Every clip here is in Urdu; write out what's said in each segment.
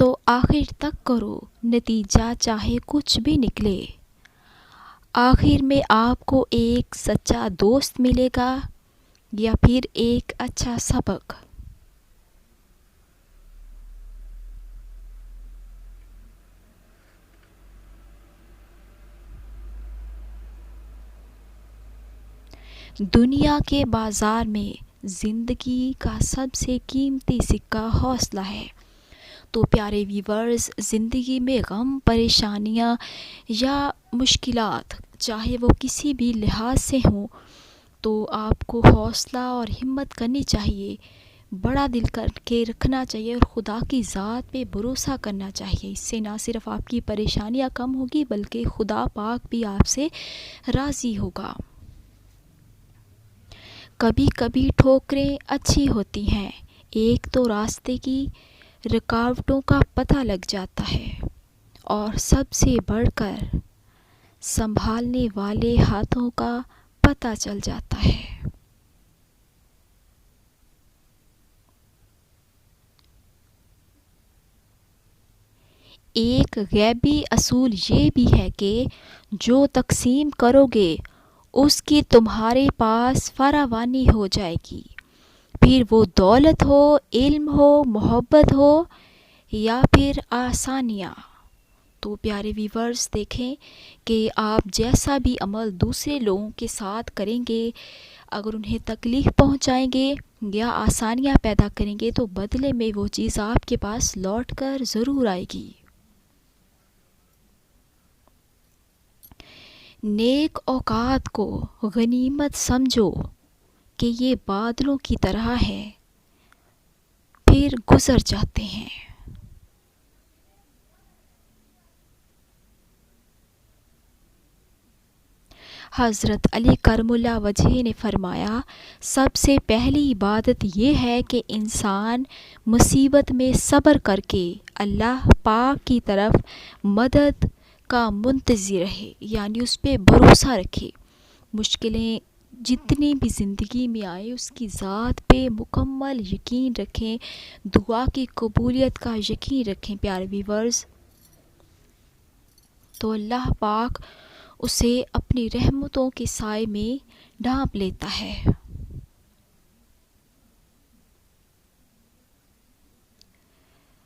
تو آخر تک کرو، نتیجہ چاہے کچھ بھی نکلے۔ آخر میں آپ کو ایک سچا دوست ملے گا یا پھر ایک اچھا سبق۔ دنیا کے بازار میں زندگی کا سب سے قیمتی سکہ حوصلہ ہے۔ تو پیارے ویورز، زندگی میں غم، پریشانیاں یا مشکلات چاہے وہ کسی بھی لحاظ سے ہوں، تو آپ کو حوصلہ اور ہمت کرنی چاہیے، بڑا دل کر کے رکھنا چاہیے اور خدا کی ذات پہ بھروسہ کرنا چاہیے۔ اس سے نہ صرف آپ کی پریشانیاں کم ہوگی بلکہ خدا پاک بھی آپ سے راضی ہوگا۔ کبھی کبھی ٹھوکریں اچھی ہوتی ہیں، ایک تو راستے کی رکاوٹوں کا پتہ لگ جاتا ہے اور سب سے بڑھ کر سنبھالنے والے ہاتھوں کا پتہ چل جاتا ہے۔ ایک غیبی اصول یہ بھی ہے کہ جو تقسیم کرو گے اس کی تمہارے پاس فراوانی ہو جائے گی، پھر وہ دولت ہو، علم ہو، محبت ہو یا پھر آسانیاں۔ تو پیارے ویورز، دیکھیں کہ آپ جیسا بھی عمل دوسرے لوگوں کے ساتھ کریں گے، اگر انہیں تکلیف پہنچائیں گے یا آسانیاں پیدا کریں گے تو بدلے میں وہ چیز آپ کے پاس لوٹ کر ضرور آئے گی۔ نیک اوقات کو غنیمت سمجھو کہ یہ بادلوں کی طرح ہے، پھر گزر جاتے ہیں۔ حضرت علی کرم اللہ وجہ نے فرمایا، سب سے پہلی عبادت یہ ہے کہ انسان مصیبت میں صبر کر کے اللہ پاک کی طرف مدد کا منتظر رہے، یعنی اس پہ بھروسہ رکھے۔ مشکلیں جتنی بھی زندگی میں آئے اس کی ذات پہ مکمل یقین رکھیں، دعا کی قبولیت کا یقین رکھیں پیارے ویورز، تو اللہ پاک اسے اپنی رحمتوں کے سائے میں ڈھانپ لیتا ہے۔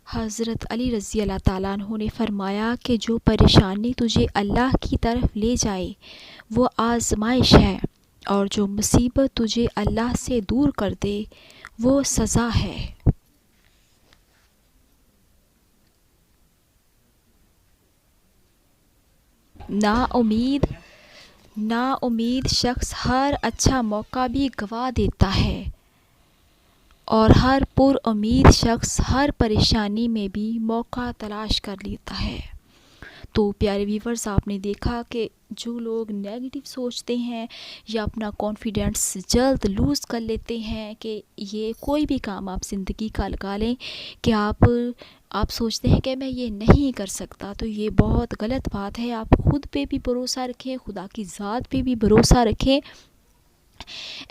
حضرت علی رضی اللہ تعالیٰ عنہ نے فرمایا کہ جو پریشانی تجھے اللہ کی طرف لے جائے وہ آزمائش ہے، اور جو مصیبت تجھے اللہ سے دور کر دے وہ سزا ہے۔ نا امید شخص ہر اچھا موقع بھی گوا دیتا ہے، اور ہر پر امید شخص ہر پریشانی میں بھی موقع تلاش کر لیتا ہے۔ تو پیارے ویورز، آپ نے دیکھا کہ جو لوگ نیگیٹو سوچتے ہیں یا اپنا کانفیڈنس جلد لوز کر لیتے ہیں کہ یہ کوئی بھی کام آپ زندگی کا لگا لیں کہ آپ سوچتے ہیں کہ میں یہ نہیں کر سکتا، تو یہ بہت غلط بات ہے۔ آپ خود پہ بھی بھروسہ رکھیں، خدا کی ذات پہ بھی بھروسہ رکھیں،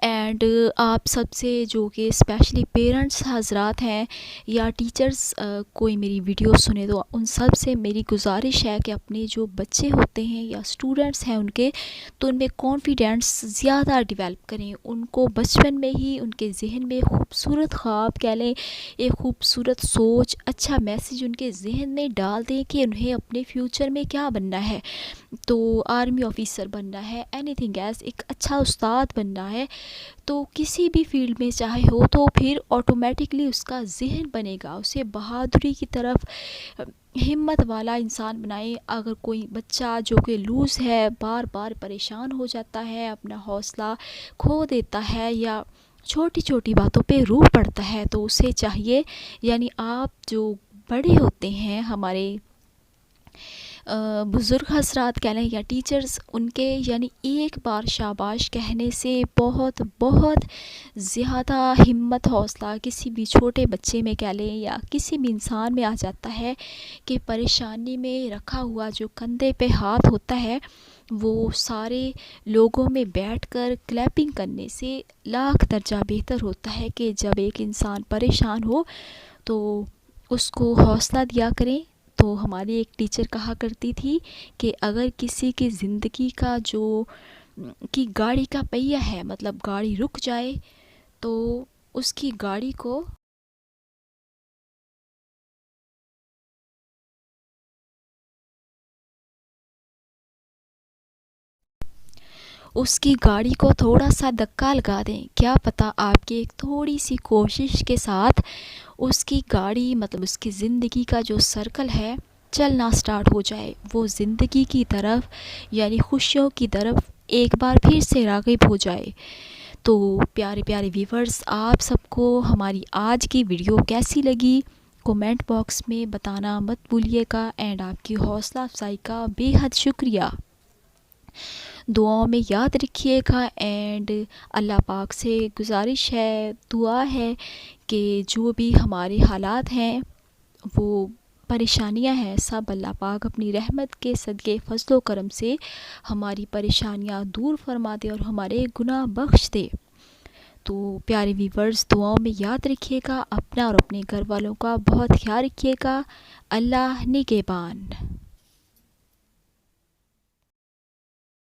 اینڈ آپ سب سے جو کہ اسپیشلی پیرنٹس حضرات ہیں یا ٹیچرز کوئی میری ویڈیو سنے تو ان سب سے میری گزارش ہے کہ اپنے جو بچے ہوتے ہیں یا اسٹوڈنٹس ہیں ان کے، تو ان میں کانفیڈنس زیادہ ڈیولپ کریں، ان کو بچپن میں ہی ان کے ذہن میں خوبصورت خواب کہہ لیں، ایک خوبصورت سوچ، اچھا میسیج ان کے ذہن میں ڈال دیں کہ انہیں اپنے فیوچر میں کیا بننا ہے، تو آرمی آفیسر بننا ہے، اینی تھنگ ایلس، ایک اچھا استاد بننا ہے، تو کسی بھی فیلڈ میں چاہے ہو تو پھر آٹومیٹکلی اس کا ذہن بنے گا، اسے بہادری کی طرف ہمت والا انسان بنائے۔ اگر کوئی بچہ جو کہ لوز ہے، بار بار پریشان ہو جاتا ہے، اپنا حوصلہ کھو دیتا ہے یا چھوٹی چھوٹی باتوں پہ رو پڑتا ہے، تو اسے چاہیے، یعنی آپ جو بڑے ہوتے ہیں ہمارے بزرگ حضرات کہہ لیں یا ٹیچرز، ان کے یعنی ایک بار شاباش کہنے سے بہت بہت زیادہ ہمت حوصلہ کسی بھی چھوٹے بچے میں کہہ لیں یا کسی بھی انسان میں آ جاتا ہے کہ پریشانی میں رکھا ہوا جو کندھے پہ ہاتھ ہوتا ہے وہ سارے لوگوں میں بیٹھ کر کلیپنگ کرنے سے لاکھ درجہ بہتر ہوتا ہے کہ جب ایک انسان پریشان ہو تو اس کو حوصلہ دیا کریں۔ تو ہماری ایک ٹیچر کہا کرتی تھی کہ اگر کسی کی زندگی کا جو کی گاڑی کا پہیہ ہے، مطلب گاڑی رک جائے، تو اس کی گاڑی کو تھوڑا سا دھکا لگا دیں۔ کیا پتہ آپ کی ایک تھوڑی سی کوشش کے ساتھ اس کی گاڑی، مطلب اس کی زندگی کا جو سرکل ہے، چلنا سٹارٹ ہو جائے، وہ زندگی کی طرف یعنی خوشیوں کی طرف ایک بار پھر سے راغب ہو جائے۔ تو پیارے پیارے ویورز، آپ سب کو ہماری آج کی ویڈیو کیسی لگی کومنٹ باکس میں بتانا مت بھولیے گا، اینڈ آپ کی حوصلہ افزائی کا بے حد شکریہ۔ دعاؤں میں یاد رکھیے گا، اینڈ اللہ پاک سے گزارش ہے، دعا ہے کہ جو بھی ہمارے حالات ہیں، وہ پریشانیاں ہیں، سب اللہ پاک اپنی رحمت کے صدقے فضل و کرم سے ہماری پریشانیاں دور فرما دے اور ہمارے گناہ بخش دے۔ تو پیارے ویورز، دعاؤں میں یاد رکھیے گا، اپنا اور اپنے گھر والوں کا بہت خیال رکھیے گا۔ اللہ نگہبان۔